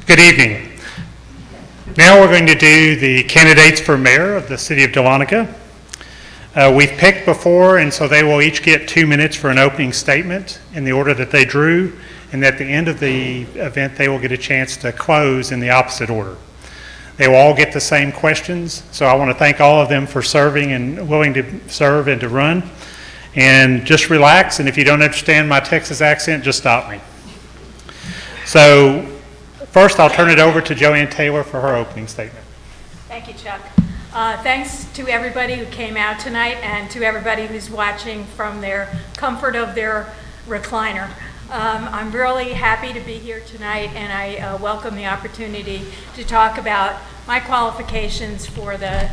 Good evening. Now we're going to do the candidates for mayor of the city of Dahlonega. We've picked before, and so they will each get 2 minutes for an opening statement in the order that they drew, and at the end of the event they will get a chance to close in the opposite order. They will all get the same questions, so I want to thank all of them for serving and willing to serve and to run. And just relax, and if you don't understand my Texas accent, just stop me. So first I'll turn it over to JoAnne Taylor for her opening statement. Thank you, Chuck. Thanks to everybody who came out tonight and to everybody who's watching from their comfort of their recliner. I'm really happy to be here tonight, and I welcome the opportunity to talk about my qualifications for the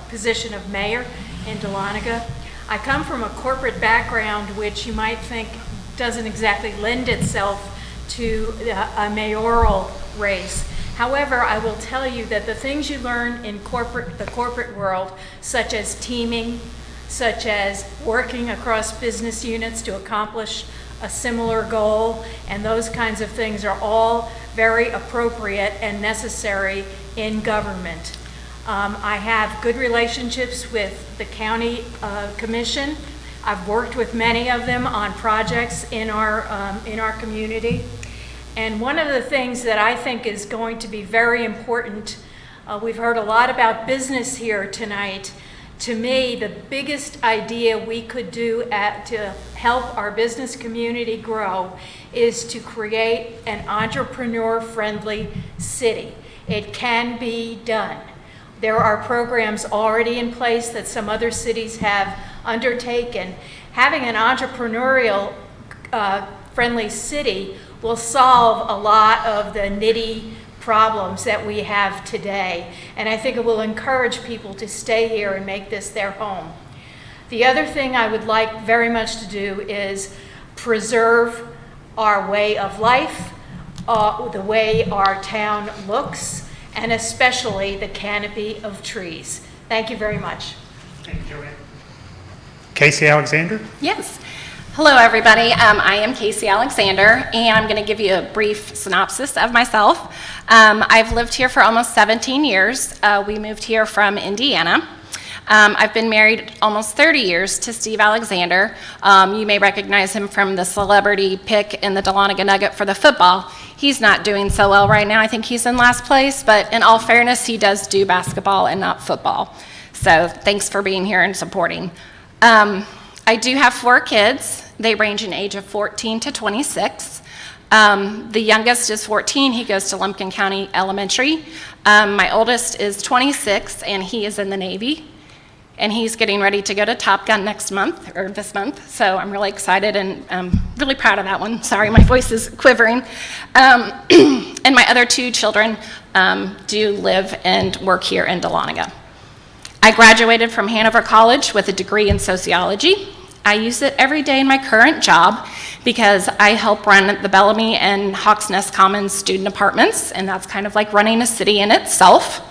position of mayor in Dahlonega. I come from a corporate background which you might think doesn't exactly lend itself to a mayoral race. However, I will tell you that the things you learn in the corporate world, such as teaming, such as working across business units to accomplish a similar goal, and those kinds of things are all very appropriate and necessary in government. I have good relationships with the county commission. I've worked with many of them on projects in our community. And one of the things that I think is going to be very important, we've heard a lot about business here tonight. To me, the biggest idea we could do to help our business community grow is to create an entrepreneur-friendly city. It can be done. There are programs already in place that some other cities have undertaken. Having an entrepreneurial friendly city will solve a lot of the nitty problems that we have today. And I think it will encourage people to stay here and make this their home. The other thing I would like very much to do is preserve our way of life, the way our town looks, and especially the canopy of trees. Thank you very much. Thank you, JoAnne. Casey Alexander? Yes. Hello, everybody. I am Casey Alexander, and I'm going to give you a brief synopsis of myself. I've lived here for almost 17 years. We moved here from Indiana. I've been married almost 30 years to Steve Alexander. You may recognize him from the celebrity pick in the Dahlonega Nugget for the football. He's not doing so well right now. I think he's in last place, but in all fairness, he does do basketball and not football. So thanks for being here and supporting. I do have 4 kids. They range in age of 14 to 26. The youngest is 14. He goes to Lumpkin County Elementary. My oldest is 26, and he is in the Navy. And he's getting ready to go to Top Gun this month. So I'm really excited and really proud of that one. Sorry, my voice is quivering. And my other 2 children do live and work here in Dahlonega. I graduated from Hanover College with a degree in sociology. I use it every day in my current job because I help run the Bellamy and Hawks Nest Commons student apartments, and that's kind of like running a city in itself.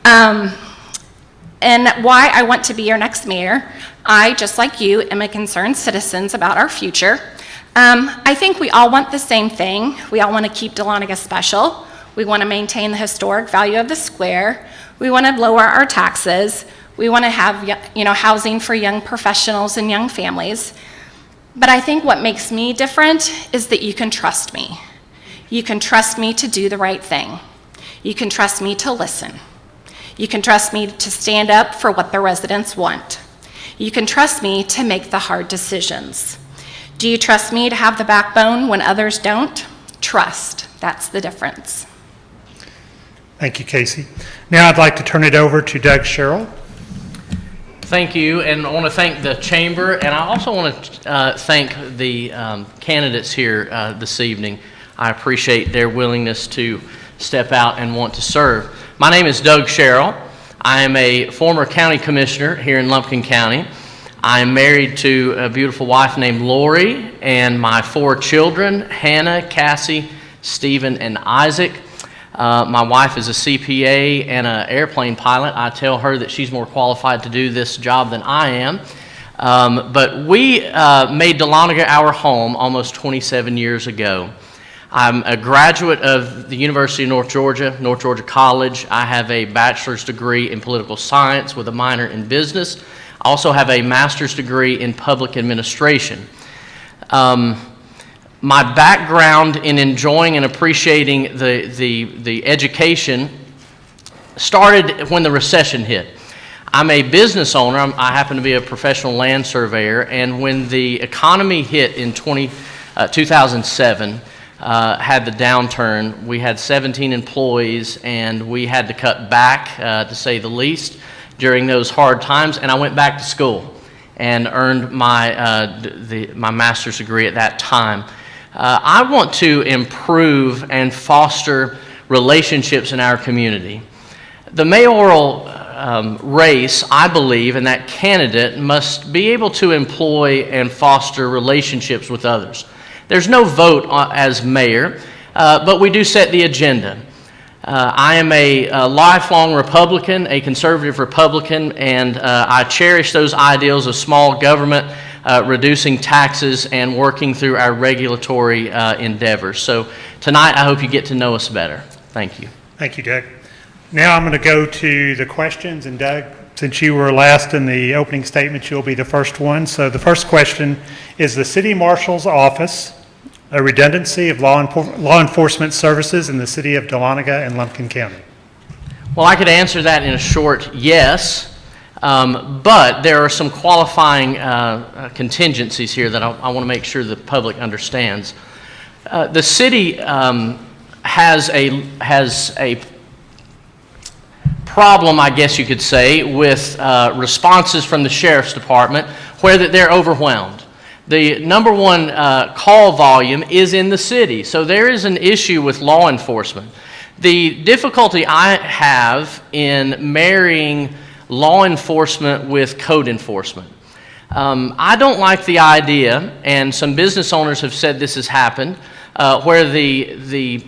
And why I want to be your next mayor, I, just like you, am a concerned citizen about our future. I think we all want the same thing. We all want to keep Dahlonega special. We want to maintain the historic value of the square. We want to lower our taxes. We want to have, housing for young professionals and young families. But I think what makes me different is that you can trust me. You can trust me to do the right thing. You can trust me to listen. You can trust me to stand up for what the residents want. You can trust me to make the hard decisions. Do you trust me to have the backbone when others don't? Trust. That's the difference. Thank you, Casey. Now I'd like to turn it over to Doug Sherrill. Thank you, and I want to thank the chamber, and I also want to thank the candidates here this evening. I appreciate their willingness to step out and want to serve. My name is Doug Sherrill. I am a former county commissioner here in Lumpkin County. I am married to a beautiful wife named Lori, and my 4 children, Hannah, Cassie, Stephen, and Isaac. My wife is a CPA and an airplane pilot. I tell her that she's more qualified to do this job than I am. But we made Dahlonega our home almost 27 years ago. I'm a graduate of the University of North Georgia College. I have a bachelor's degree in political science with a minor in business. I also have a master's degree in public administration. My background in enjoying and appreciating the education started when the recession hit. I'm a business owner. I happen to be a professional land surveyor, and when the economy hit in 2007, had the downturn, we had 17 employees, and we had to cut back, to say the least, during those hard times, and I went back to school and earned my master's degree at that time. I want to improve and foster relationships in our community. The mayoral race, I believe, and that candidate must be able to employ and foster relationships with others. There's no vote as mayor, but we do set the agenda. I am a lifelong Republican, a conservative Republican, and I cherish those ideals of small government, reducing taxes, and working through our regulatory endeavors. So tonight, I hope you get to know us better. Thank you. Thank you, Doug. Now I'm going to go to the questions, and Doug, since you were last in the opening statement, you'll be the first one. So the first question is the City Marshal's Office a redundancy of law enforcement services in the city of Dahlonega and Lumpkin County? Well, I could answer that in a short yes, but there are some qualifying contingencies here that I want to make sure the public understands. The city has a problem, I guess you could say, with responses from the sheriff's department where they're overwhelmed. The number one call volume is in the city, so there is an issue with law enforcement. The difficulty I have in marrying law enforcement with code enforcement. I don't like the idea, and some business owners have said this has happened, where the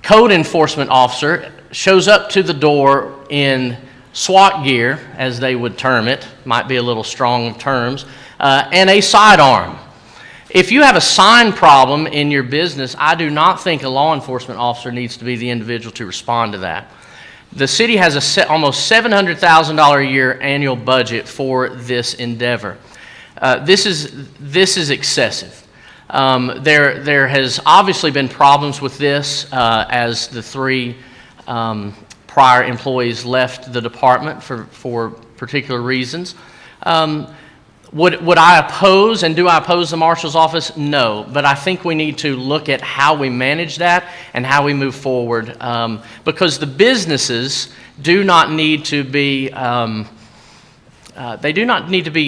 code enforcement officer shows up to the door in SWAT gear, as they would term it, might be a little strong of terms, and a sidearm. If you have a sign problem in your business, I do not think a law enforcement officer needs to be the individual to respond to that. The city has almost $700,000 a year annual budget for this endeavor. This is excessive. There has obviously been problems with this as the three prior employees left the department for particular reasons. Would I oppose, and do I oppose the marshal's office? No, but I think we need to look at how we manage that and how we move forward, because the businesses do not need to be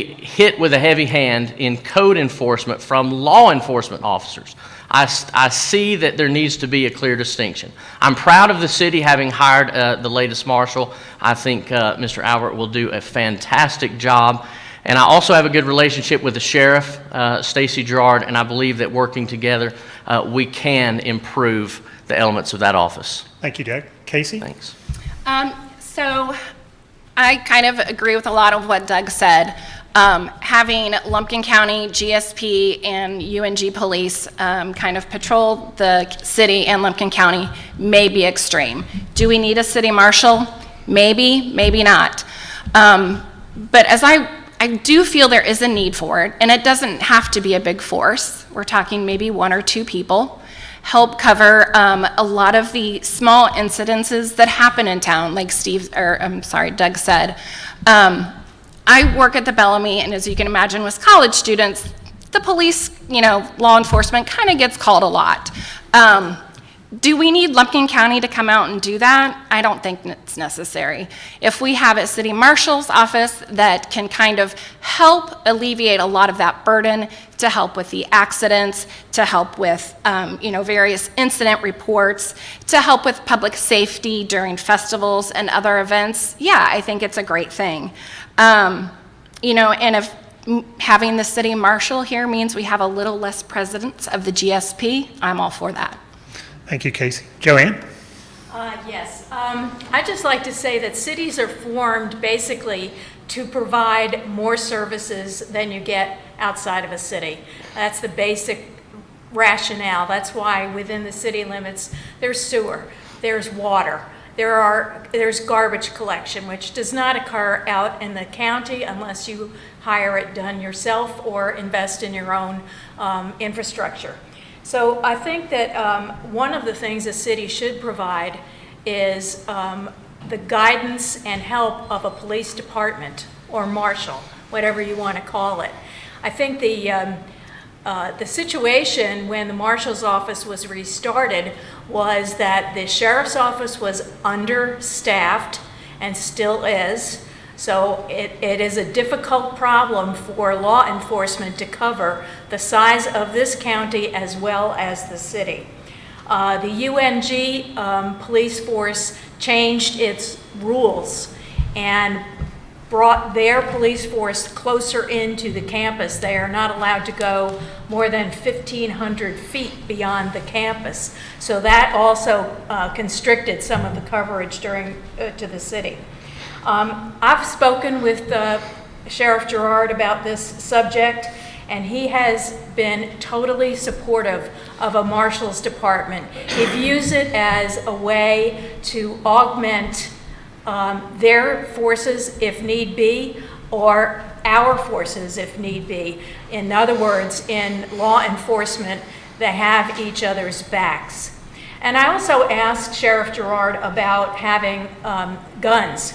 hit with a heavy hand in code enforcement from law enforcement officers. I see that there needs to be a clear distinction. I'm proud of the city having hired the latest marshal. I think Mr. Albert will do a fantastic job. And I also have a good relationship with the sheriff, Stacy Gerard, and I believe that working together, we can improve the elements of that office. Thank you, Doug. Casey? Thanks. So I kind of agree with a lot of what Doug said. Having Lumpkin County, GSP, and UNG Police kind of patrol the city and Lumpkin County may be extreme. Do we need a city marshal? Maybe, maybe not. But as I do feel there is a need for it, and it doesn't have to be a big force. We're talking maybe 1 or 2 people. Help cover a lot of the small incidences that happen in town, like Doug said. I work at the Bellamy, and as you can imagine with college students, the police, law enforcement kind of gets called a lot. Do we need Lumpkin County to come out and do that? I don't think it's necessary. If we have a city marshal's office that can kind of help alleviate a lot of that burden, to help with the accidents, to help with various incident reports, to help with public safety during festivals and other events, yeah, I think it's a great thing. And if having the city marshal here means we have a little less presence of the GSP, I'm all for that. Thank you, Casey. JoAnne? Yes. I'd just like to say that cities are formed basically to provide more services than you get outside of a city. That's the basic rationale. That's why within the city limits, there's sewer, there's water, there's garbage collection, which does not occur out in the county unless you hire it done yourself or invest in your own infrastructure. So I think that one of the things a city should provide is the guidance and help of a police department or marshal, whatever you want to call it. I think the situation when the marshal's office was restarted was that the sheriff's office was understaffed and still is. So it is a difficult problem for law enforcement to cover the size of this county as well as the city. The UNG police force changed its rules and brought their police force closer into the campus. They are not allowed to go more than 1,500 feet beyond the campus. So that also constricted some of the coverage to the city. I've spoken with Sheriff Gerard about this subject, and he has been totally supportive of a marshal's department. He views it as a way to augment their forces if need be, or our forces if need be. In other words, in law enforcement, they have each other's backs. And I also asked Sheriff Gerard about having guns.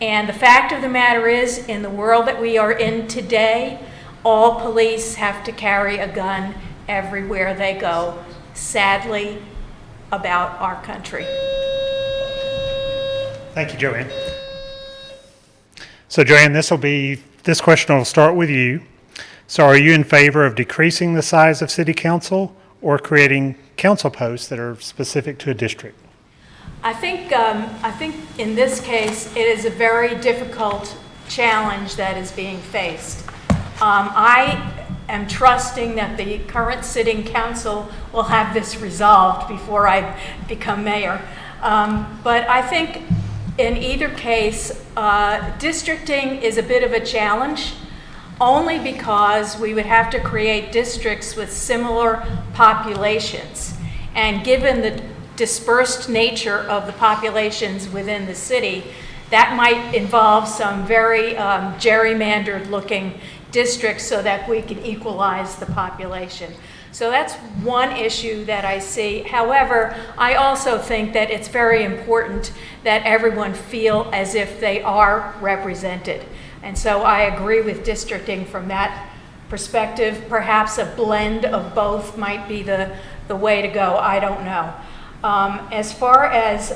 And the fact of the matter is, in the world that we are in today, all police have to carry a gun everywhere they go, sadly, about our country. Thank you, JoAnne. So JoAnne, this question will start with you. So are you in favor of decreasing the size of city council or creating council posts that are specific to a district? I think in this case, it is a very difficult challenge that is being faced. I am trusting that the current sitting council will have this resolved before I become mayor. But I think in either case, districting is a bit of a challenge, only because we would have to create districts with similar populations. And given the dispersed nature of the populations within the city, that might involve some very gerrymandered looking districts so that we can equalize the population. So that's one issue that I see. However, I also think that it's very important that everyone feel as if they are represented. And so I agree with districting from that perspective. Perhaps a blend of both might be the way to go. I don't know. As far as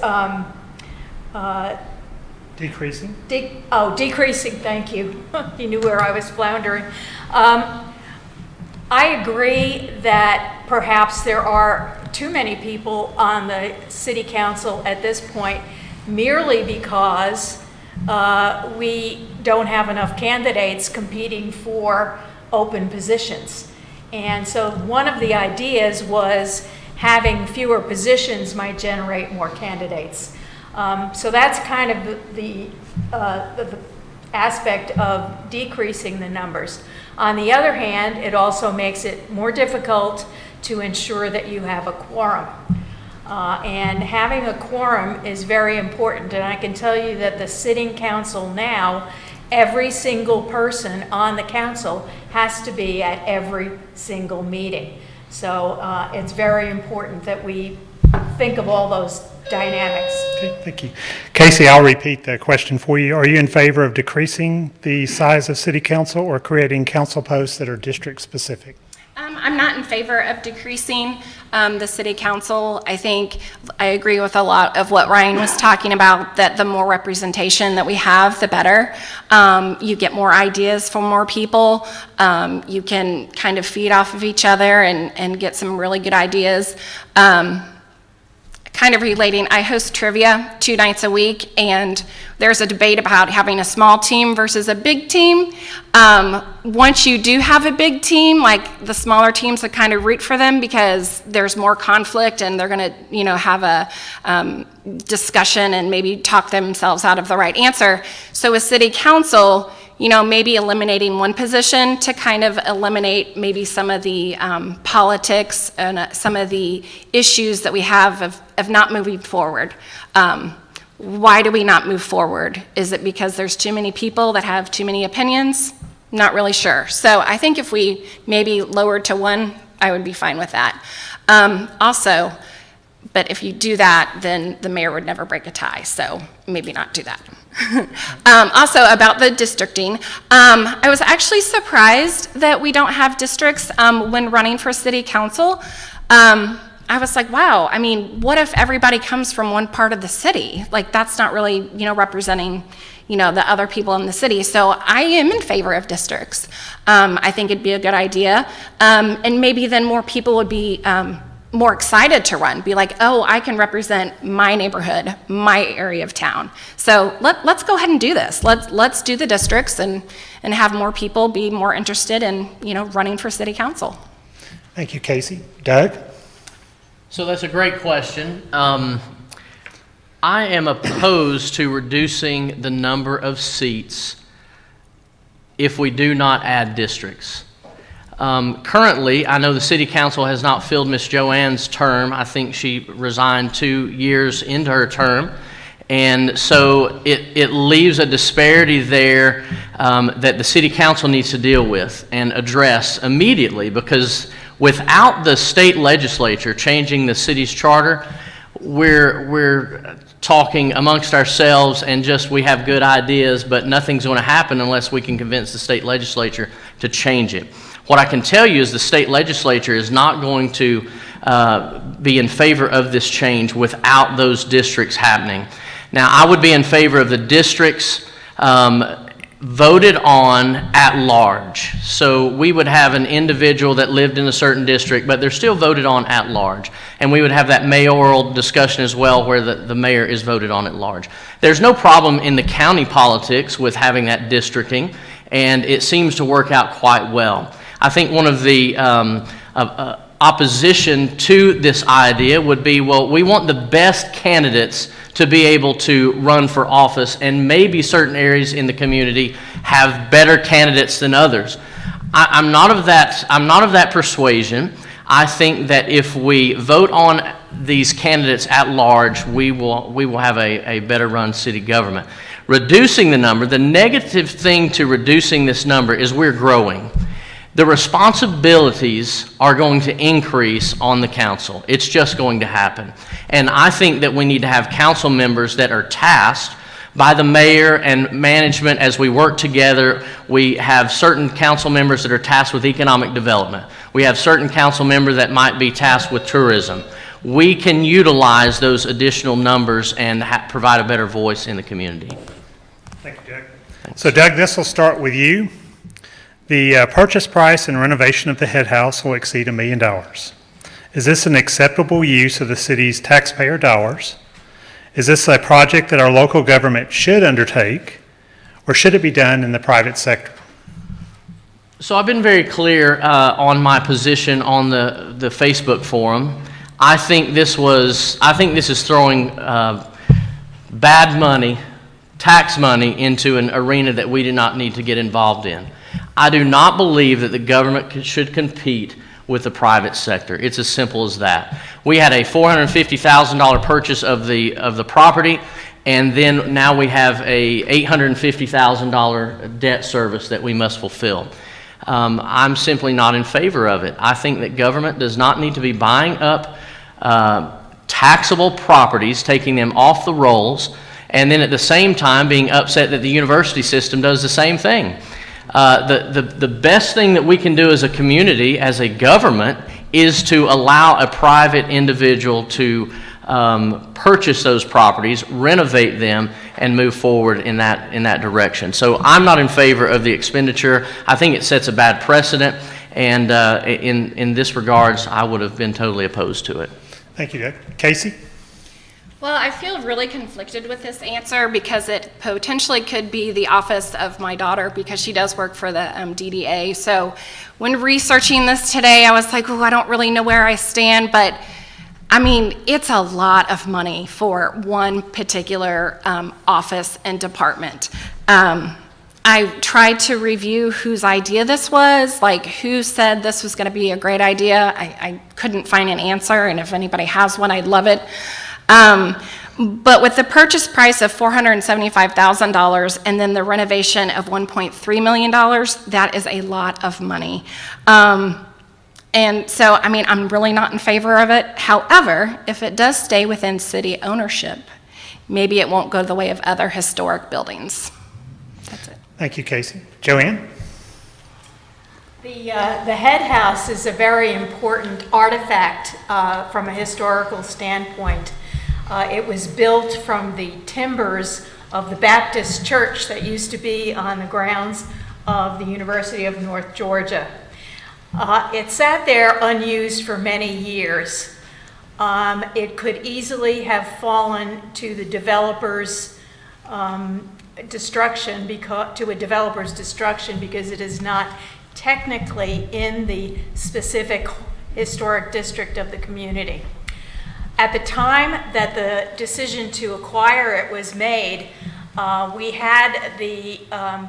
Decreasing? Decreasing, thank you. You knew where I was floundering. I agree that perhaps there are too many people on the city council at this point merely because we don't have enough candidates competing for open positions. And so one of the ideas was having fewer positions might generate more candidates. So that's kind of the aspect of decreasing the numbers. On the other hand, it also makes it more difficult to ensure that you have a quorum. And having a quorum is very important. And I can tell you that the sitting council now, every single person on the council has to be at every single meeting. So it's very important that we think of all those dynamics. Okay, thank you. Casey, I'll repeat the question for you. Are you in favor of decreasing the size of city council or creating council posts that are district specific? I'm not in favor of decreasing the city council. I think I agree with a lot of what Ryan was talking about, that the more representation that we have, the better. You get more ideas from more people. You can kind of feed off of each other and get some really good ideas. Kind of relating, I host trivia 2 nights a week, and there's a debate about having a small team versus a big team. Once you do have a big team, like the smaller teams would kind of root for them because there's more conflict and they're going to, have a discussion and maybe talk themselves out of the right answer. So with city council, maybe eliminating one position to kind of eliminate maybe some of the politics and some of the issues that we have of not moving forward. Why do we not move forward? Is it because there's too many people that have too many opinions? Not really sure. So I think if we maybe lowered to one, I would be fine with that. Also, but if you do that, then the mayor would never break a tie, so maybe not do that. Also, about the districting, I was actually surprised that we don't have districts when running for city council. I was like, wow, I mean, what if everybody comes from one part of the city? Like, that's not really, representing, the other people in the city. So I am in favor of districts. I think it'd be a good idea. And maybe then more people would be more excited to run, be like, oh, I can represent my neighborhood, my area of town. So let's go ahead and do this. Let's do the districts and have more people be more interested in, running for city council. Thank you, Casey. Doug? So that's a great question. I am opposed to reducing the number of seats if we do not add districts. Currently, I know the city council has not filled Miss JoAnne's term. I think she resigned 2 years into her term. And so it leaves a disparity there that the city council needs to deal with and address immediately, because without the state legislature changing the city's charter, we're talking amongst ourselves and just we have good ideas, but nothing's going to happen unless we can convince the state legislature to change it. What I can tell you is the state legislature is not going to be in favor of this change without those districts happening. Now, I would be in favor of the districts voted on at large. So we would have an individual that lived in a certain district, but they're still voted on at large. And we would have that mayoral discussion as well, where the mayor is voted on at large. There's no problem in the county politics with having that districting, and it seems to work out quite well. I think one of the opposition to this idea would be, well, we want the best candidates to be able to run for office, and maybe certain areas in the community have better candidates than others. I'm not of that persuasion. I think that if we vote on these candidates at large, we will have a better run city government. Reducing the number, the negative thing to reducing this number is we're growing. The responsibilities are going to increase on the council. It's just going to happen. And I think that we need to have council members that are tasked by the mayor and management as we work together. We have certain council members that are tasked with economic development. We have certain council members that might be tasked with tourism. We can utilize those additional numbers and provide a better voice in the community. Thank you, Doug. So, Doug, this will start with you. The purchase price and renovation of the head house will exceed $1 million. Is this an acceptable use of the city's taxpayer dollars? Is this a project that our local government should undertake, or should it be done in the private sector? So I've been very clear on my position on the Facebook forum. I think this is throwing bad money, tax money, into an arena that we do not need to get involved in. I do not believe that the government should compete with the private sector. It's as simple as that. We had a $450,000 purchase of the property, and then now we have a $850,000 debt service that we must fulfill. I'm simply not in favor of it. I think that government does not need to be buying up taxable properties, taking them off the rolls, and then at the same time being upset that the university system does the same thing. The best thing that we can do as a community, as a government, is to allow a private individual to purchase those properties, renovate them, and move forward in that direction. So I'm not in favor of the expenditure. I think it sets a bad precedent, and in this regards, I would have been totally opposed to it. Thank you, Doug. Casey? Well, I feel really conflicted with this answer because it potentially could be the office of my daughter, because she does work for the DDA. So when researching this today, I was like, oh, I don't really know where I stand, but I mean, it's a lot of money for one particular office and department. I tried to review whose idea this was, like who said this was going to be a great idea. I couldn't find an answer, and if anybody has one, I'd love it. But with the purchase price of $475,000 and then the renovation of $1.3 million, that is a lot of money. And so, I mean, I'm really not in favor of it. However, if it does stay within city ownership, maybe it won't go the way of other historic buildings. That's it. Thank you, Casey. JoAnne? The head house is a very important artifact from a historical standpoint. It was built from the timbers of the Baptist church that used to be on the grounds of the University of North Georgia. It sat there unused for many years. It could easily have fallen to the developer's destruction because it is not technically in the specific historic district of the community. At the time that the decision to acquire it was made, we had the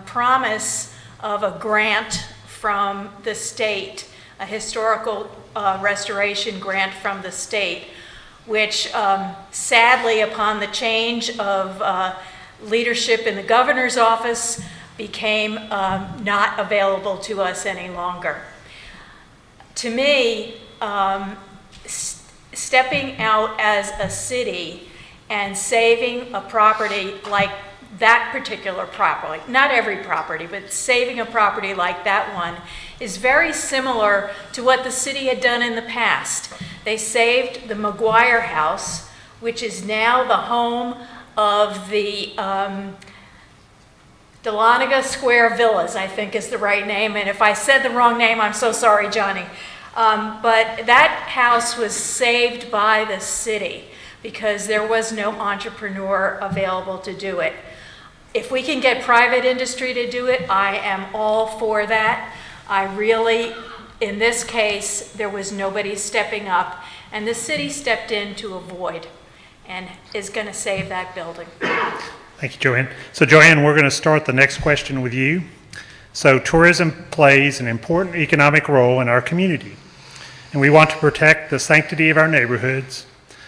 promise of a grant from the state, a historical restoration grant from the state, which sadly, upon the change of leadership in the governor's office, became not available to us any longer. To me, stepping out as a city and saving a property like that particular property, not every property, but saving a property like that one, is very similar to what the city had done in the past. They saved the McGuire House, which is now the home of the Dahlonega Square Villas, I think is the right name. And if I said the wrong name, I'm so sorry, Johnny. But that house was saved by the city because there was no entrepreneur available to do it. If we can get private industry to do it, I am all for that. I really, in this case, there was nobody stepping up, and the city stepped in to avoid and is going to save that building. Thank you, JoAnne. So JoAnne, we're going to start the next question with you. So tourism plays an important economic role in our community, and we want to protect the sanctity of our neighborhoods.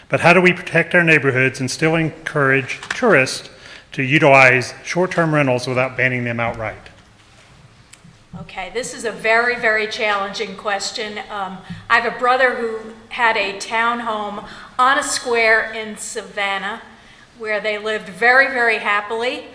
But how do we protect our neighborhoods and still encourage tourists to utilize short-term rentals without banning them outright? Okay, this is a very, very challenging question. I have a brother who had a townhome on a square in Savannah where they lived very, very happily.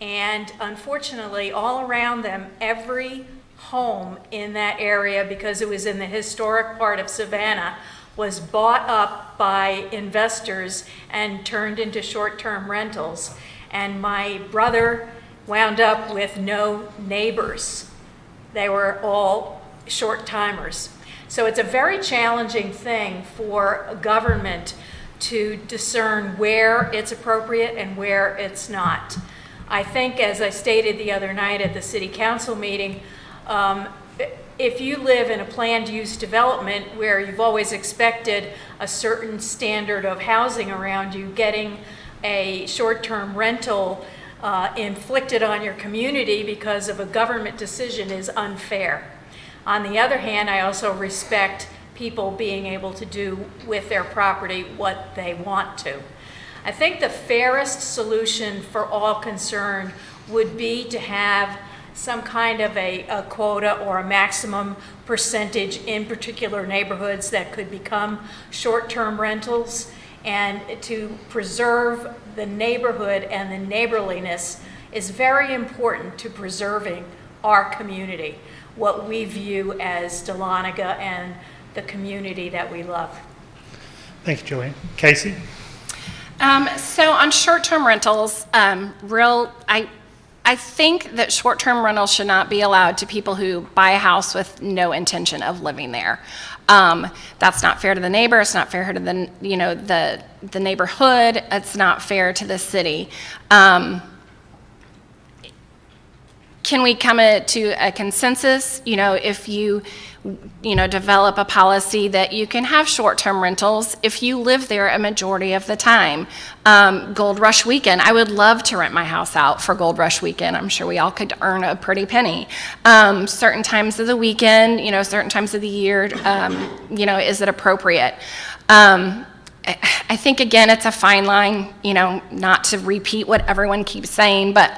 And unfortunately, all around them, every home in that area, because it was in the historic part of Savannah, was bought up by investors and turned into short-term rentals. And my brother wound up with no neighbors. They were all short-timers. So it's a very challenging thing for a government to discern where it's appropriate and where it's not. I think, as I stated the other night at the city council meeting, if you live in a planned use development where you've always expected a certain standard of housing around you, getting a short-term rental inflicted on your community because of a government decision is unfair. On the other hand, I also respect people being able to do with their property what they want to. I think the fairest solution for all concerned would be to have some kind of a quota or a maximum percentage in particular neighborhoods that could become short-term rentals, and to preserve the neighborhood and the neighborliness is very important to preserving our community, what we view as Dahlonega and the community that we love. Thank you, JoAnne. Casey? So on short-term rentals, I think that short-term rentals should not be allowed to people who buy a house with no intention of living there. That's not fair to the neighbor. It's not fair to the neighborhood. It's not fair to the city. can we come to a consensus? If you develop a policy that you can have short-term rentals if you live there a majority of the time. Gold Rush weekend, I would love to rent my house out for Gold Rush weekend. I'm sure we all could earn a pretty penny. Certain times of the weekend, certain times of the year, is it appropriate? I think, again, it's a fine line, not to repeat what everyone keeps saying, but,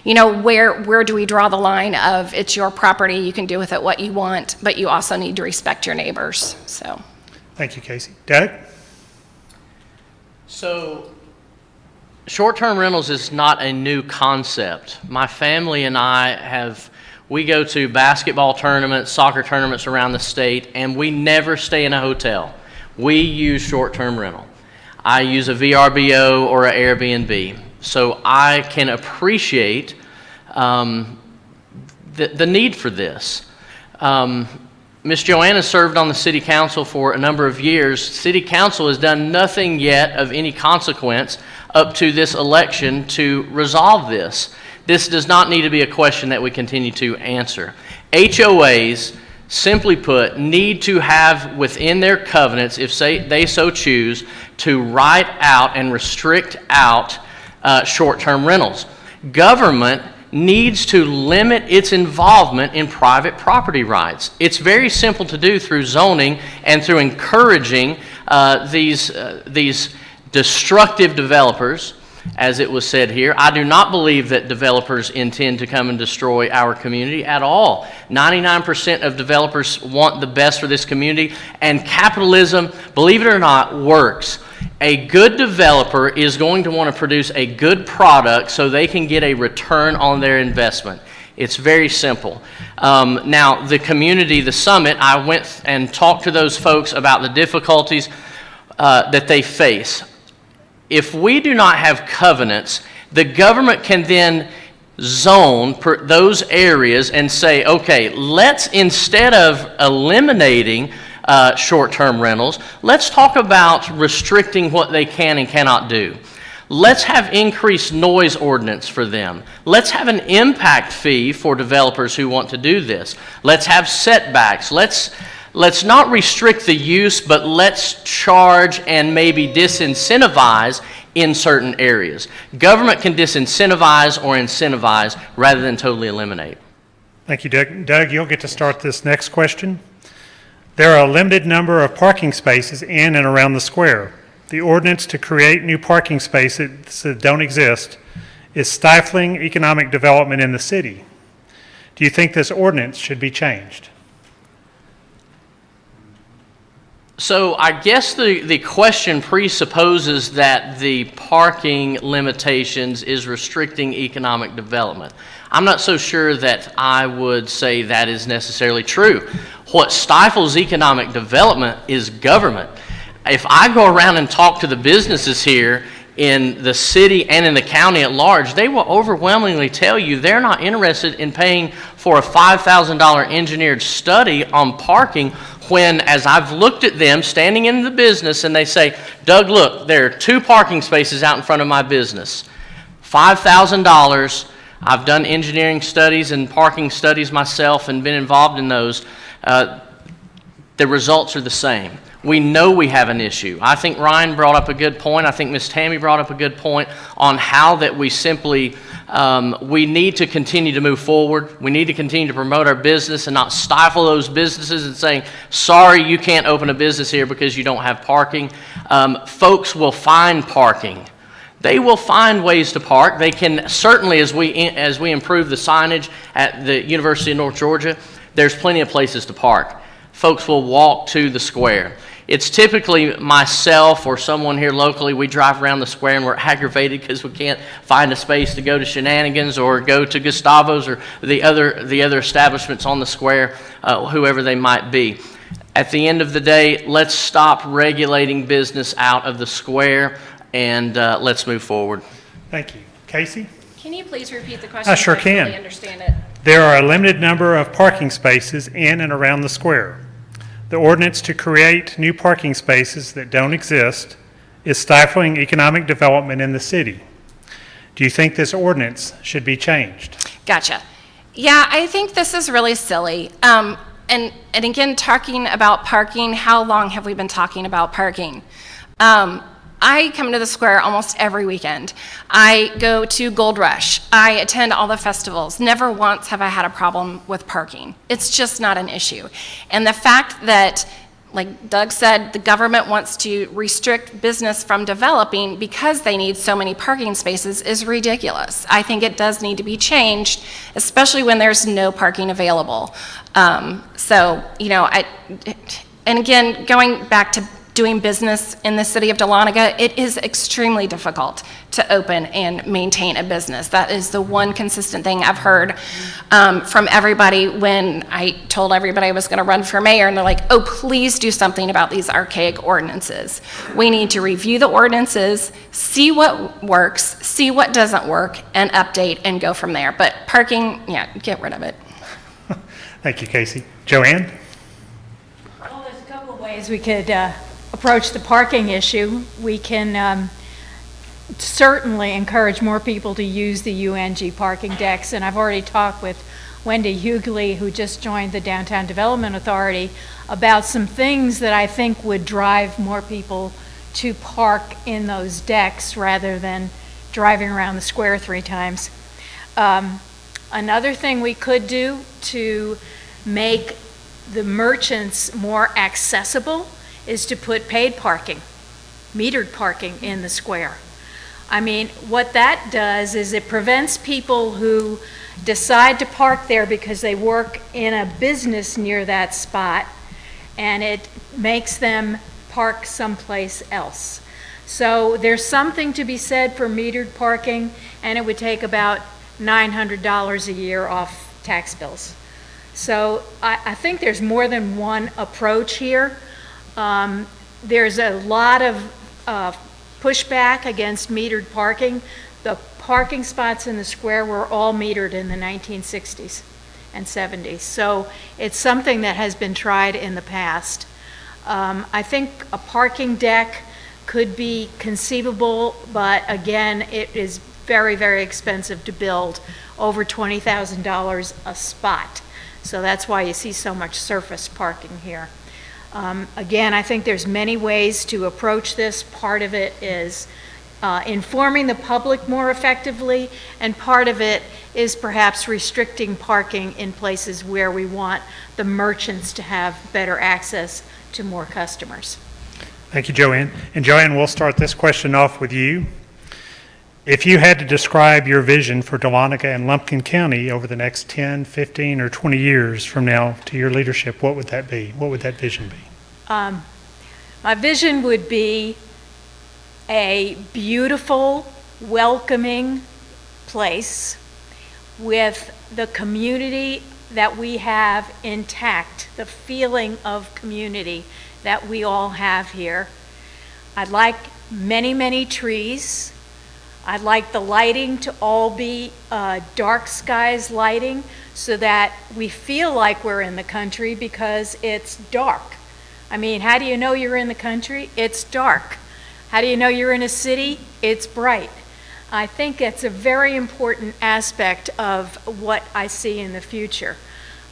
where do we draw the line of it's your property, you can do with it what you want, but you also need to respect your neighbors, so. Thank you, Casey. Doug? So, short-term rentals is not a new concept. My family and I we go to basketball tournaments, soccer tournaments around the state, and we never stay in a hotel. We use short-term rental. I use a VRBO or an Airbnb. So I can appreciate the need for this. Ms. JoAnne has served on the city council for a number of years. City council has done nothing yet of any consequence up to this election to resolve this. This does not need to be a question that we continue to answer. HOAs, simply put, need to have within their covenants, if they so choose, to write out and restrict out short-term rentals. Government needs to limit its involvement in private property rights. It's very simple to do through zoning and through encouraging these destructive developers. As it was said here, I do not believe that developers intend to come and destroy our community at all. 99% of developers want the best for this community, and capitalism, believe it or not, works. A good developer is going to want to produce a good product so they can get a return on their investment. It's very simple. Now, the community, the summit, I went and talked to those folks about the difficulties that they face. If we do not have covenants, the government can then zone those areas and say, okay, let's, instead of eliminating short-term rentals, let's talk about restricting what they can and cannot do. Let's have increased noise ordinance for them. Let's have an impact fee for developers who want to do this. Let's have setbacks. Let's not restrict the use, but let's charge and maybe disincentivize in certain areas. Government can disincentivize or incentivize rather than totally eliminate. Thank you, Doug. Doug, you'll get to start this next question. There are a limited number of parking spaces in and around the square. The ordinance to create new parking spaces that don't exist is stifling economic development in the city. Do you think this ordinance should be changed? So I guess the question presupposes that the parking limitations is restricting economic development. I'm not so sure that I would say that is necessarily true. What stifles economic development is government. If I go around and talk to the businesses here in the city and in the county at large, they will overwhelmingly tell you they're not interested in paying for a $5,000 engineered study on parking when, as I've looked at them standing in the business and they say, Doug, look, there are 2 parking spaces out in front of my business. $5,000. I've done engineering studies and parking studies myself and been involved in those. The results are the same. We know we have an issue. I think Ryan brought up a good point. I think Ms. Tammy brought up a good point on how that we simply, we need to continue to move forward. We need to continue to promote our business and not stifle those businesses and saying, sorry, you can't open a business here because you don't have parking. Folks will find parking. They will find ways to park. They can certainly, as we improve the signage at the University of North Georgia, there's plenty of places to park. Folks will walk to the square. It's typically myself or someone here locally. We drive around the square and we're aggravated because we can't find a space to go to Shenanigans or go to Gustavo's or the other establishments on the square, whoever they might be. At the end of the day, let's stop regulating business out of the square and let's move forward. Thank you. Casey? Can you please repeat the question? I sure so I fully can. understand it. There are a limited number of parking spaces in and around the square. The ordinance to create new parking spaces that don't exist is stifling economic development in the city. Do you think this ordinance should be changed? Gotcha. Yeah, I think this is really silly. And again, talking about parking, how long have we been talking about parking? I come to the square almost every weekend. I go to Gold Rush. I attend all the festivals. Never once have I had a problem with parking. It's just not an issue. And the fact that, like Doug said, the government wants to restrict business from developing because they need so many parking spaces is ridiculous. I think it does need to be changed, especially when there's no parking available. So, you know, and again, going back to doing business in the city of Dahlonega, it is extremely difficult to open and maintain a business. That is the one consistent thing I've heard from everybody when I told everybody I was going to run for mayor, and they're like, oh, please do something about these archaic ordinances. We need to review the ordinances, see what works, see what doesn't work, and update and go from there. But parking, yeah, get rid of it. Thank you, Casey. JoAnne? Well, there's a couple of ways we could approach the parking issue. We can certainly encourage more people to use the UNG parking decks, and I've already talked with Wendy Hughley, who just joined the Downtown Development Authority, about some things that I think would drive more people to park in those decks rather than driving around the square 3 times. Another thing we could do to make the merchants more accessible is to put paid parking, metered parking in the square. I mean, what that does is it prevents people who decide to park there because they work in a business near that spot, and it makes them park someplace else. So there's something to be said for metered parking, and it would take about $900 a year off tax bills. So I think there's more than one approach here. There's a lot of pushback against metered parking. The parking spots in the square were all metered in the 1960s and 70s. So it's something that has been tried in the past. I think a parking deck could be conceivable, but again, it is very, very expensive to build, over $20,000 a spot. So that's why you see so much surface parking here. Again, I think there's many ways to approach this. Part of it is informing the public more effectively, and part of it is perhaps restricting parking in places where we want the merchants to have better access to more customers. Thank you, JoAnne. And JoAnne, we'll start this question off with you. If you had to describe your vision for Dahlonega and Lumpkin County over the next 10, 15, or 20 years from now to your leadership, what would that be? What would that vision be? My vision would be a beautiful, welcoming place with the community that we have intact, the feeling of community that we all have here. I'd like many, many trees. I'd like the lighting to all be dark skies lighting so that we feel like we're in the country because it's dark. I mean, how do you know you're in the country? It's dark. How do you know you're in a city? It's bright. I think it's a very important aspect of what I see in the future.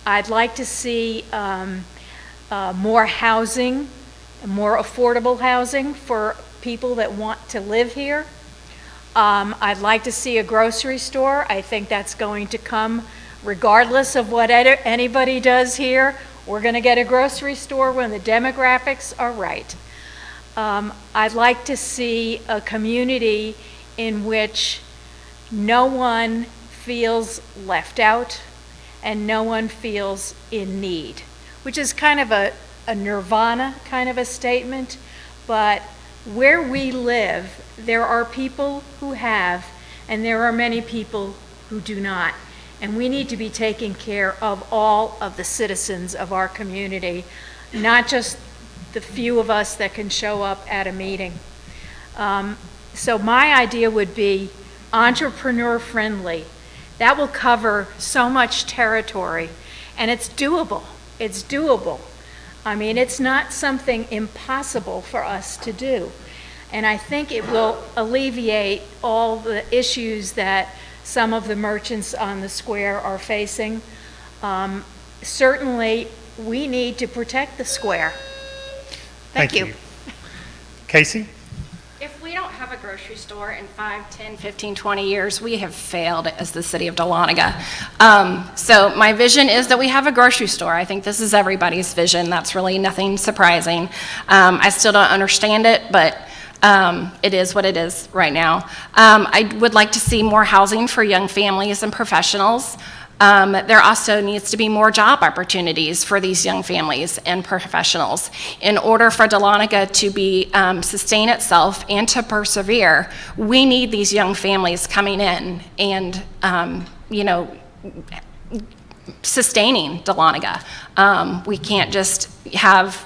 I'd like to see more housing, more affordable housing for people that want to live here. I'd like to see a grocery store. I think that's going to come regardless of what anybody does here. We're going to get a grocery store when the demographics are right. I'd like to see a community in which no one feels left out and no one feels in need, which is kind of a nirvana kind of a statement, but where we live, there are people who have, and there are many people who do not. And we need to be taking care of all of the citizens of our community, not just the few of us that can show up at a meeting. So my idea would be entrepreneur friendly. That will cover so much territory, and it's doable. It's doable. I mean, it's not something impossible for us to do. And I think it will alleviate all the issues that some of the merchants on the square are facing. Certainly, we need to protect the square. Thank you. Casey? If we don't have a grocery store in 5, 10, 15, 20 years, we have failed as the city of Dahlonega. So my vision is that we have a grocery store. I think this is everybody's vision. That's really nothing surprising. I still don't understand it, but it is what it is right now. I would like to see more housing for young families and professionals. There also needs to be more job opportunities for these young families and professionals. In order for Dahlonega to be sustain itself and to persevere, we need these young families coming in and sustaining Dahlonega. We can't just have,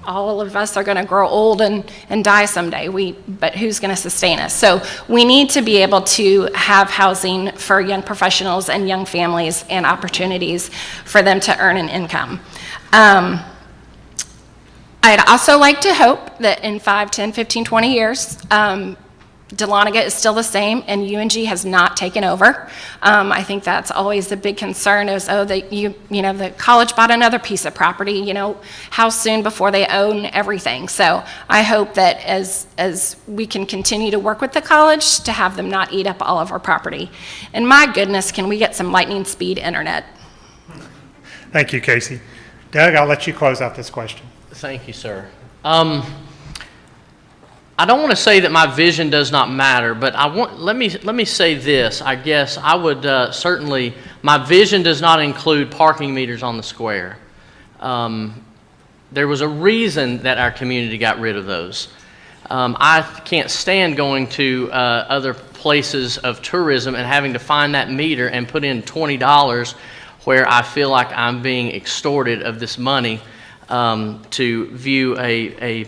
all of us are going to grow old and die someday. But who's going to sustain us? So we need to be able to have housing for young professionals and young families and opportunities for them to earn an income. I'd also like to hope that in 5, 10, 15, 20 years, Dahlonega is still the same and UNG has not taken over. I think that's always the big concern is, the college bought another piece of property, how soon before they own everything. So I hope that as we can continue to work with the college to have them not eat up all of our property. And my goodness, can we get some lightning speed internet? Thank you, Casey. Doug, I'll let you close out this question. Thank you, sir. I don't want to say that my vision does not matter, but let me say this. I guess I would certainly, my vision does not include parking meters on the square. There was a reason that our community got rid of those. I can't stand going to other places of tourism and having to find that meter and put in $20 where I feel like I'm being extorted of this money to view a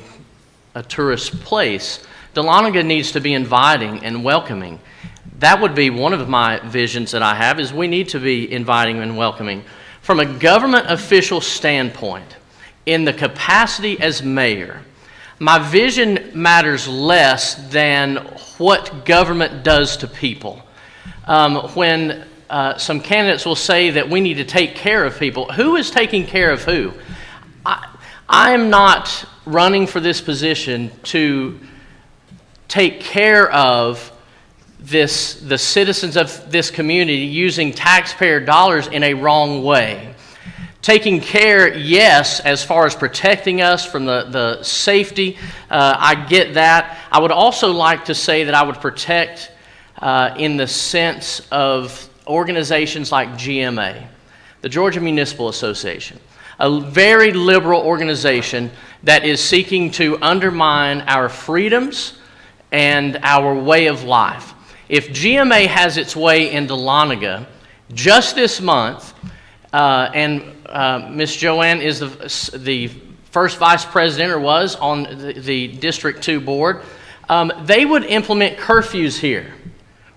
tourist place. Dahlonega needs to be inviting and welcoming. That would be one of my visions that I have, is we need to be inviting and welcoming. From a government official standpoint, in the capacity as mayor, my vision matters less than what government does to people. When some candidates will say that we need to take care of people, who is taking care of who? I am not running for this position to take care of the citizens of this community using taxpayer dollars in a wrong way. Taking care, yes, as far as protecting us from the safety, I get that. I would also like to say that I would protect in the sense of organizations like GMA, the Georgia Municipal Association, a very liberal organization that is seeking to undermine our freedoms and our way of life. If GMA has its way in Dahlonega, just this month, and Ms. JoAnne is the first vice president, or was, on the District 2 board, they would implement curfews here.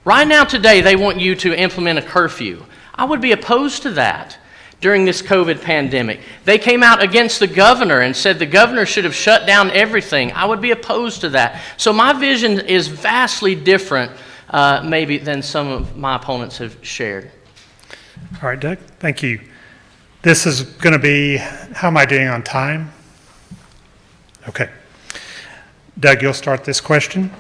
Right now today, they want you to implement a curfew. I would be opposed to that. During this COVID pandemic, they came out against the governor and said the governor should have shut down everything. I would be opposed to that. So my vision is vastly different, maybe, than some of my opponents have shared. All right, Doug, thank you. This is going to be, how am I doing on time? Okay. Doug, you'll start this question.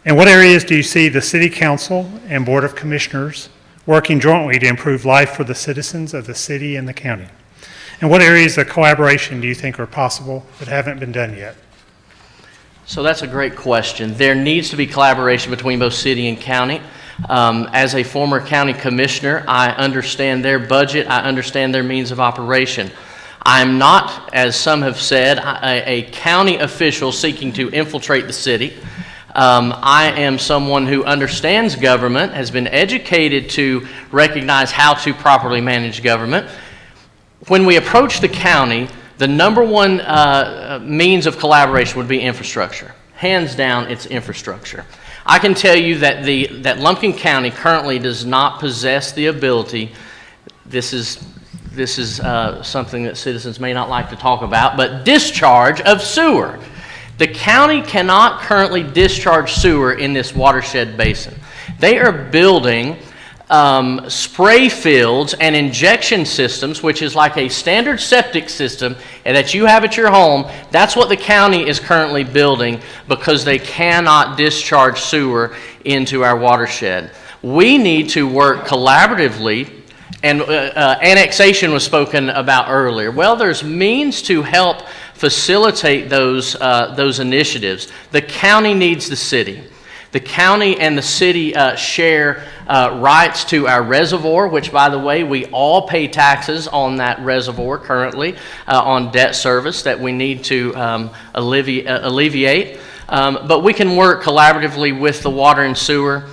In what areas do you see the City Council and Board of Commissioners working jointly to improve life for the citizens of the city and the county? And what areas of collaboration do you think are possible that haven't been done yet? So that's a great question. There needs to be collaboration between both city and county. As a former county commissioner, I understand their budget, I understand their means of operation. I'm not, as some have said, a county official seeking to infiltrate the city. I am someone who understands government, has been educated to recognize how to properly manage government. When we approach the county, the number one means of collaboration would be infrastructure. Hands down, it's infrastructure. I can tell you that Lumpkin County currently does not possess the ability, this is something that citizens may not like to talk about, but discharge of sewer. The county cannot currently discharge sewer in this watershed basin. They are building spray fields and injection systems, which is like a standard septic system that you have at your home. That's what the county is currently building because they cannot discharge sewer into our watershed. We need to work collaboratively, and annexation was spoken about earlier. Well, there's means to help facilitate those initiatives. The county needs the city. The county and the city share rights to our reservoir, which, by the way, we all pay taxes on that reservoir currently on debt service that we need to alleviate. But we can work collaboratively with the water and sewer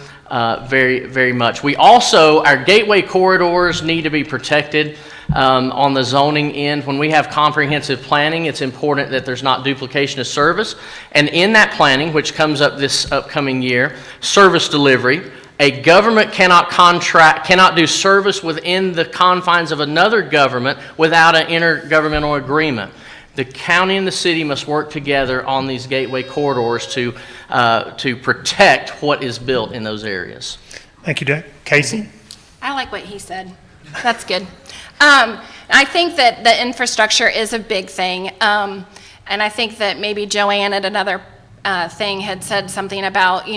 very, very much. We also, our gateway corridors need to be protected. On the zoning end, when we have comprehensive planning, it's important that there's not duplication of service. And in that planning, which comes up this upcoming year, service delivery. A government cannot do service within the confines of another government without an intergovernmental agreement. The county and the city must work together on these gateway corridors to protect what is built in those areas. Thank you, Doug. Casey? I like what he said. That's good. I think that the infrastructure is a big thing. And I think that maybe JoAnne at another thing had said something about,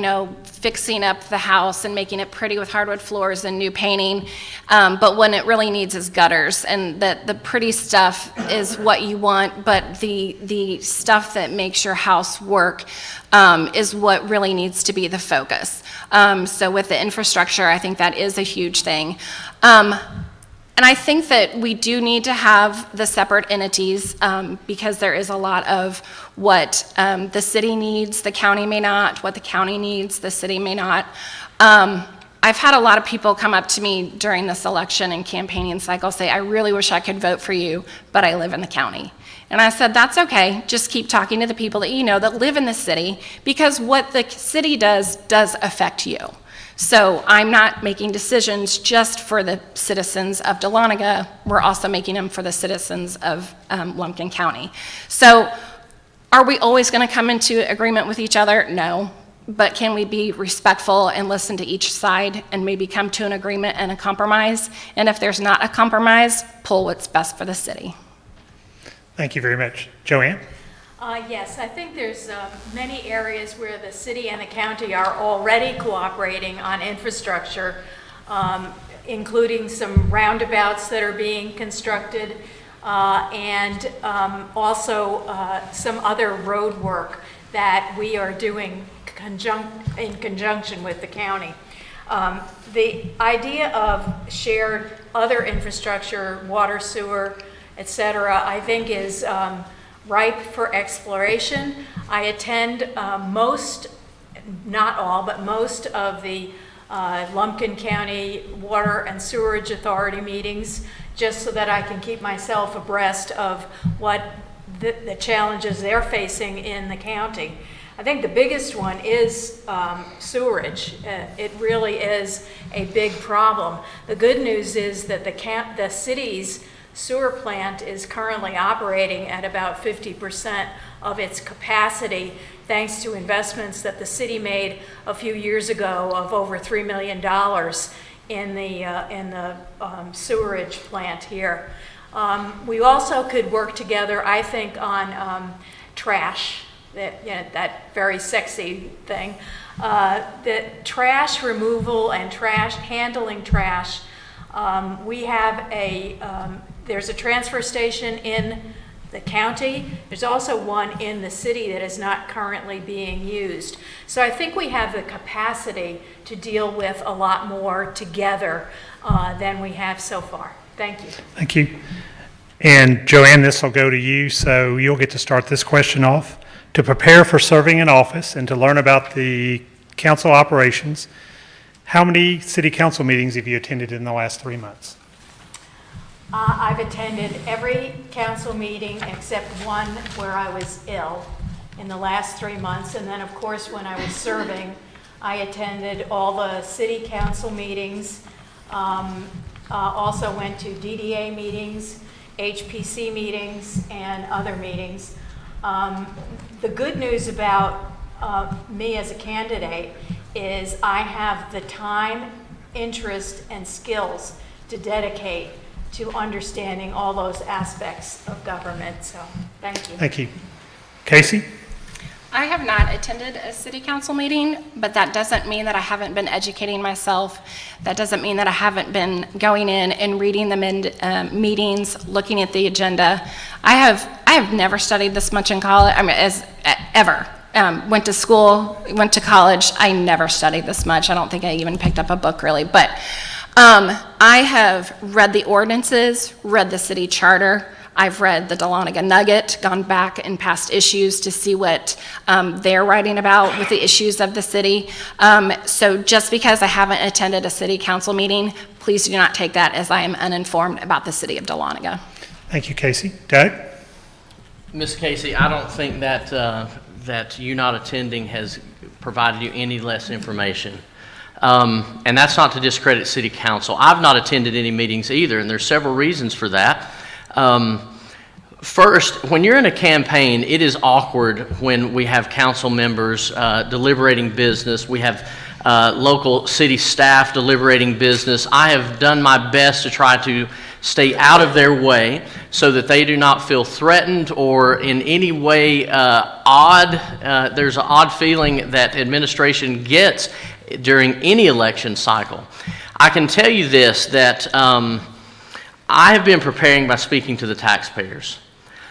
fixing up the house and making it pretty with hardwood floors and new painting. But what it really needs is gutters, and that the pretty stuff is what you want, but the stuff that makes your house work is what really needs to be the focus. So with the infrastructure, I think that is a huge thing. And I think that we do need to have the separate entities because there is a lot of what the city needs, the county may not, what the county needs, the city may not. I've had a lot of people come up to me during this election and campaigning cycle say, I really wish I could vote for you, but I live in the county. And I said, that's okay, just keep talking to the people that you know that live in the city, because what the city does affect you. So I'm not making decisions just for the citizens of Dahlonega, we're also making them for the citizens of Lumpkin County. So are we always gonna come into agreement with each other? No, but can we be respectful and listen to each side and maybe come to an agreement and a compromise? And if there's not a compromise, pull what's best for the city. Thank you very much. JoAnne? Yes, I think there's many areas where the city and the county are already cooperating on infrastructure, including some roundabouts that are being constructed, and also some other road work that we are doing in conjunction with the county. The idea of shared other infrastructure, water, sewer, etc., I think is ripe for exploration. I attend most, not all, but most of the Lumpkin County Water and Sewerage Authority meetings, just so that I can keep myself abreast of what the challenges they're facing in the county. I think the biggest one is sewerage. It really is a big problem. The good news is that the city's sewer plant is currently operating at about 50% of its capacity, thanks to investments that the city made a few years ago of over $3 million in the sewerage plant here. We also could work together, I think, on trash, that very sexy thing. The trash removal and handling trash. We have there's a transfer station in the county. There's also one in the city that is not currently being used. So I think we have the capacity to deal with a lot more together than we have so far. Thank you. Thank you. And JoAnne, this will go to you, so you'll get to start this question off. To prepare for serving in office and to learn about the council operations, how many city council meetings have you attended in the last 3 months? I've attended every council meeting except one where I was ill in the last 3 months. And then, of course, when I was serving, I attended all the city council meetings, also went to DDA meetings, HPC meetings, and other meetings. The good news about me as a candidate is I have the time interest and skills to dedicate to understanding all those aspects of government. So, thank you. Thank you. Casey? I have not attended a city council meeting, but that doesn't mean that I haven't been educating myself. That doesn't mean that I haven't been going in and reading the meetings, looking at the agenda. I have never studied this much in college, ever. Went to school, went to college. I never studied this much. I don't think I even picked up a book really, but I have read the ordinances, read the city charter. I've read the Dahlonega Nugget, gone back in past issues to see what they're writing about with the issues of the city. So just because I haven't attended a city council meeting, please do not take that as I am uninformed about the city of Dahlonega. Thank you, Casey. Doug? Ms. Casey, I don't think that that you not attending has provided you any less information. And that's not to discredit City Council. I've not attended any meetings either, and there's several reasons for that. First, when you're in a campaign, it is awkward when we have council members deliberating business. We have local city staff deliberating business. I have done my best to try to stay out of their way so that they do not feel threatened or in any way odd. There's an odd feeling that administration gets during any election cycle. I can tell you this, that I have been preparing by speaking to the taxpayers.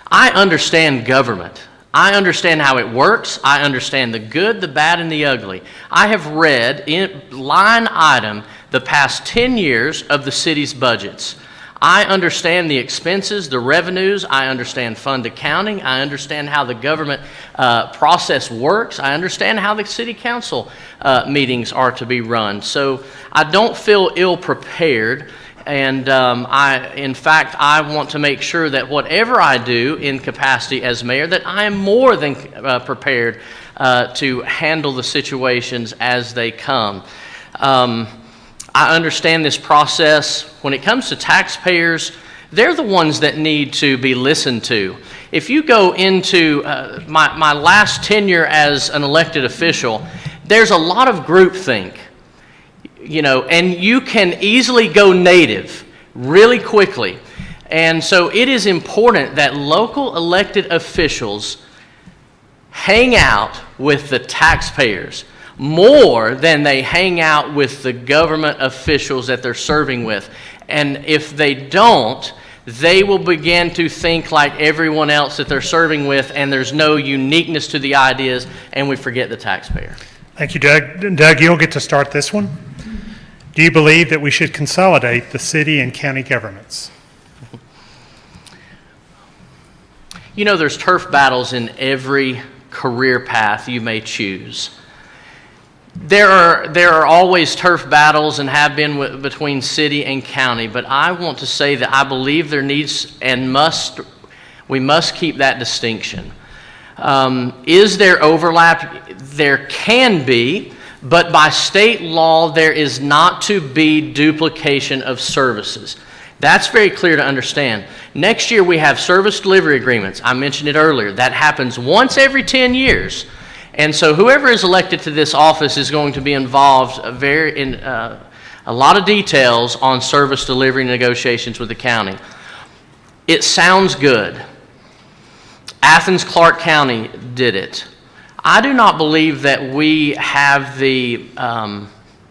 I understand government. I understand how it works. I understand the good, the bad, and the ugly. I have read in line item the past 10 years of the city's budgets. I understand the expenses, the revenues. I understand fund accounting. I understand how the government process works. I understand how the city council meetings are to be run. So I don't feel ill-prepared. And in fact, I want to make sure that whatever I do in capacity as mayor, that I am more than prepared to handle the situations as they come. I understand this process. When it comes to taxpayers, they're the ones that need to be listened to. If you go into my last tenure as an elected official, there's a lot of groupthink. You know, and you can easily go native really quickly. And so it is important that local elected officials hang out with the taxpayers more than they hang out with the government officials that they're serving with. And if they don't, they will begin to think like everyone else that they're serving with, and there's no uniqueness to the ideas, and we forget the taxpayer. Thank you, Doug. Doug, you'll get to start this one. Do you believe that we should consolidate the city and county governments? You know, there's turf battles in every career path you may choose. There are always turf battles and have been between city and county, but I want to say that I believe there needs and we must keep that distinction. Is there overlap? There can be. But by state law, there is not to be duplication of services. That's very clear to understand. Next year, we have service delivery agreements. I mentioned it earlier. That happens once every 10 years. And so whoever is elected to this office is going to be involved in a lot of details on service delivery negotiations with the county. It sounds good. Athens-Clarke County did it. I do not believe that we have the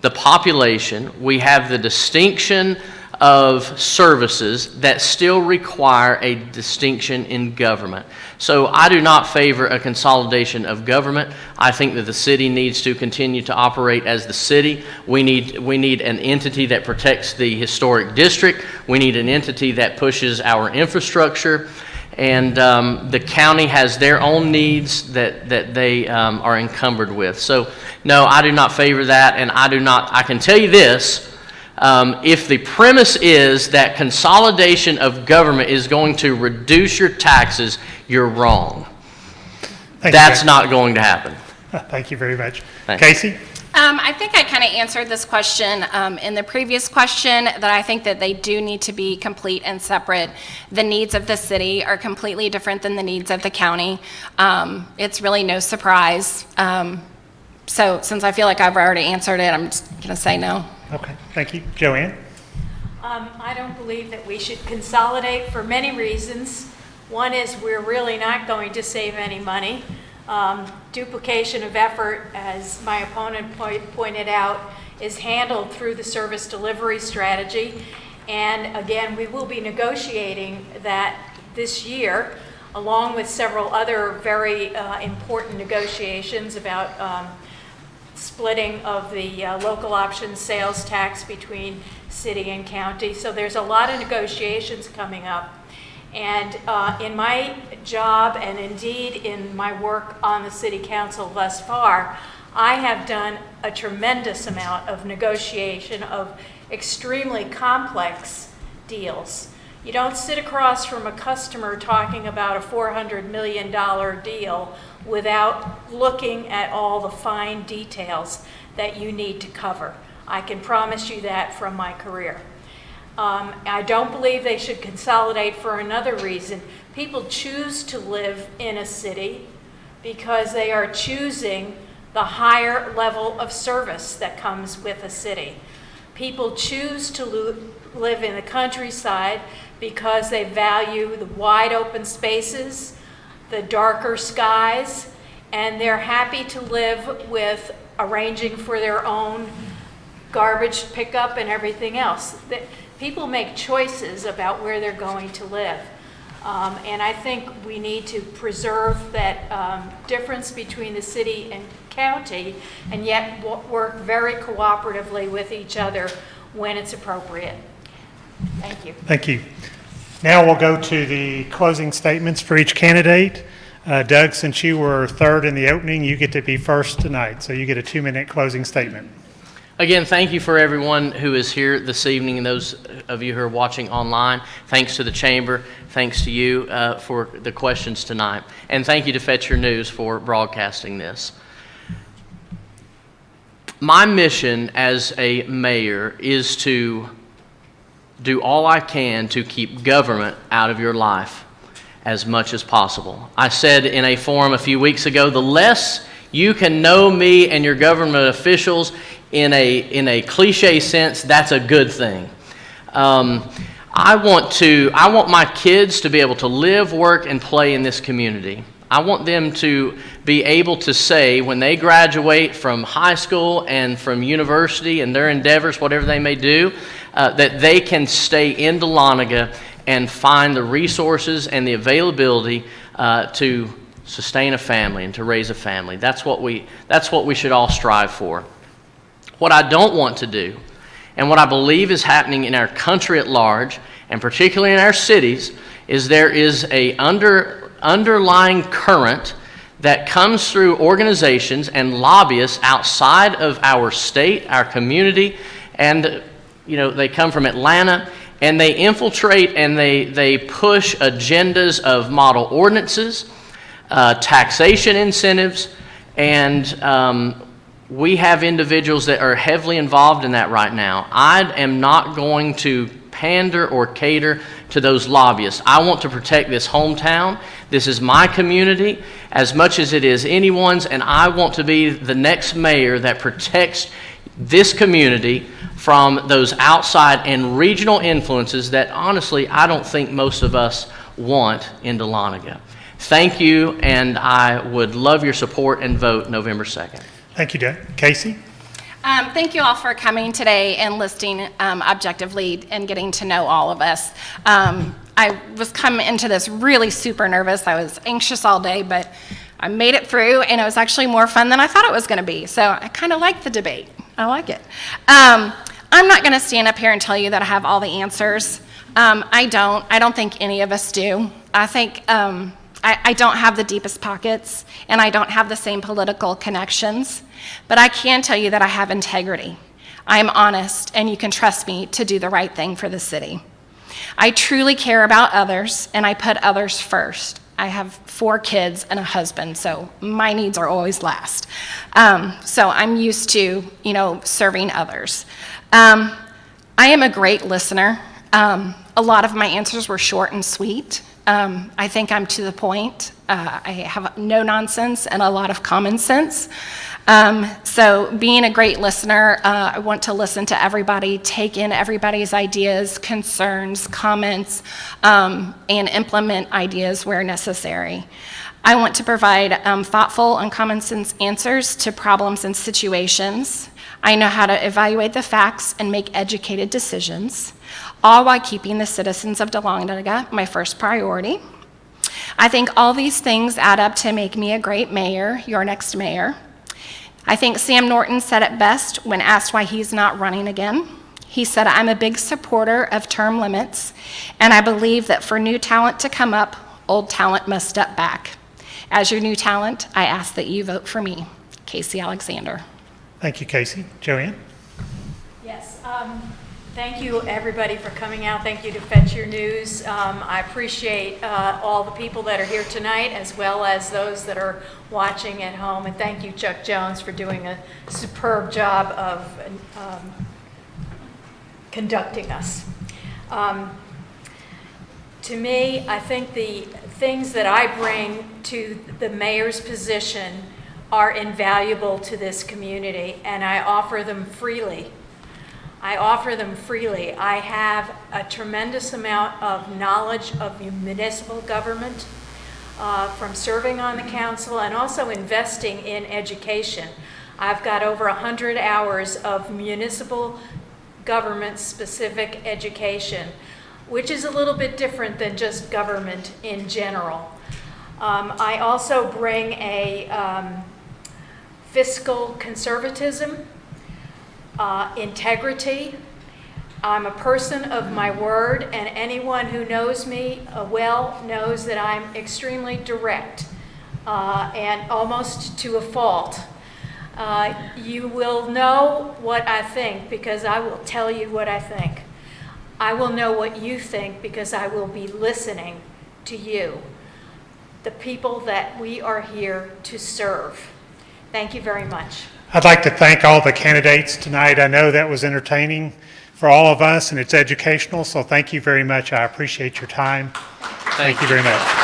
population, we have the distinction of services that still require a distinction in government. So I do not favor a consolidation of government. I think that the city needs to continue to operate as the city. We need an entity that protects the historic district. We need an entity that pushes our infrastructure. And the county has their own needs that they are encumbered with. So, no, I do not favor that, and I can tell you this, if the premise is that consolidation of government is going to reduce your taxes, you're wrong. That's not going to happen. Thank you very much. Thanks. Casey? I think I kind of answered this question in the previous question, that I think that they do need to be complete and separate. The needs of the city are completely different than the needs of the county. It's really no surprise. So since I feel like I've already answered it, I'm just going to say no. Okay, thank you. JoAnne? I don't believe that we should consolidate for many reasons. One is we're really not going to save any money. Duplication of effort, as my opponent pointed out, is handled through the service delivery strategy. And again, we will be negotiating that this year, along with several other very important negotiations about splitting of the local option sales tax between city and county. So there's a lot of negotiations coming up. And in my job, and indeed in my work on the city council thus far, I have done a tremendous amount of negotiation of extremely complex deals. You don't sit across from a customer talking about a $400 million deal without looking at all the fine details that you need to cover. I can promise you that from my career. I don't believe they should consolidate for another reason. People choose to live in a city because they are choosing the higher level of service that comes with a city. People choose to live in the countryside because they value the wide open spaces, the darker skies, and they're happy to live with arranging for their own garbage pickup and everything else. People make choices about where they're going to live. And I think we need to preserve that difference between the city and county, and yet work very cooperatively with each other when it's appropriate. Thank you. Thank you. Now we'll go to the closing statements for each candidate. Doug, since you were third in the opening, you get to be first tonight, so you get a 2-minute closing statement. Again, thank you for everyone who is here this evening and those of you who are watching online. Thanks to the Chamber. Thanks to you for the questions tonight. And thank you to Fetch Your News for broadcasting this. My mission as a mayor is to do all I can to keep government out of your life as much as possible. I said in a forum a few weeks ago, the less you can know me and your government officials in a cliche sense, that's a good thing. I want my kids to be able to live, work, and play in this community. I want them to be able to say when they graduate from high school and from university and their endeavors, whatever they may do, that they can stay in Dahlonega and find the resources and the availability to sustain a family and to raise a family. That's what we should all strive for. What I don't want to do, and what I believe is happening in our country at large, and particularly in our cities, is there is a underlying current that comes through organizations and lobbyists outside of our state, our community, and they come from Atlanta, and they infiltrate and they push agendas of model ordinances, taxation incentives, and we have individuals that are heavily involved in that right now. I am not going to pander or cater to those lobbyists. I want to protect this hometown. This is my community as much as it is anyone's, and I want to be the next mayor that protects this community from those outside and regional influences that honestly I don't think most of us want in Dahlonega. Thank you, and I would love your support and vote November 2nd. Thank you, Doug. Casey? Thank you all for coming today and listening objectively and getting to know all of us. I was coming into this really super nervous. I was anxious all day, but I made it through, and it was actually more fun than I thought it was going to be. So I kind of like the debate. I like it. I'm not going to stand up here and tell you that I have all the answers. I don't think any of us do. I think I don't have the deepest pockets, and I don't have the same political connections, but I can tell you that I have integrity. I am honest, and you can trust me to do the right thing for the city. I truly care about others, and I put others first. I have 4 kids and a husband, so my needs are always last. So I'm used to, serving others. I am a great listener. A lot of my answers were short and sweet. I think I'm to the point. I have no nonsense and a lot of common sense. So being a great listener, I want to listen to everybody, take in everybody's ideas, concerns, comments, and implement ideas where necessary. I want to provide thoughtful and common sense answers to problems and situations. I know how to evaluate the facts and make educated decisions, all while keeping the citizens of Dahlonega my first priority. I think all these things add up to make me a great mayor, your next mayor. I think Sam Norton said it best when asked why he's not running again. He said, "I'm a big supporter of term limits, and I believe that for new talent to come up, old talent must step back. As your new talent, I ask that you vote for me." Casey Alexander. Thank you, Casey. JoAnne? Yes, thank you, everybody, for coming out. Thank you to Fetch Your News. I appreciate all the people that are here tonight, as well as those that are watching at home. And thank you, Chuck Jones, for doing a superb job of conducting us. To me, I think the things that I bring to the mayor's position are invaluable to this community, and I offer them freely. I offer them freely. I have a tremendous amount of knowledge of municipal government from serving on the council and also investing in education. I've got over 100 hours of municipal government-specific education, which is a little bit different than just government in general. I also bring a fiscal conservatism, integrity. I'm a person of my word, and anyone who knows me well knows that I'm extremely direct and almost to a fault. You will know what I think because I will tell you what I think. I will know what you think because I will be listening to you, the people that we are here to serve. Thank you very much. I'd like to thank all the candidates tonight. I know that was entertaining for all of us, and it's educational, so thank you very much. I appreciate your time. Thank you very much.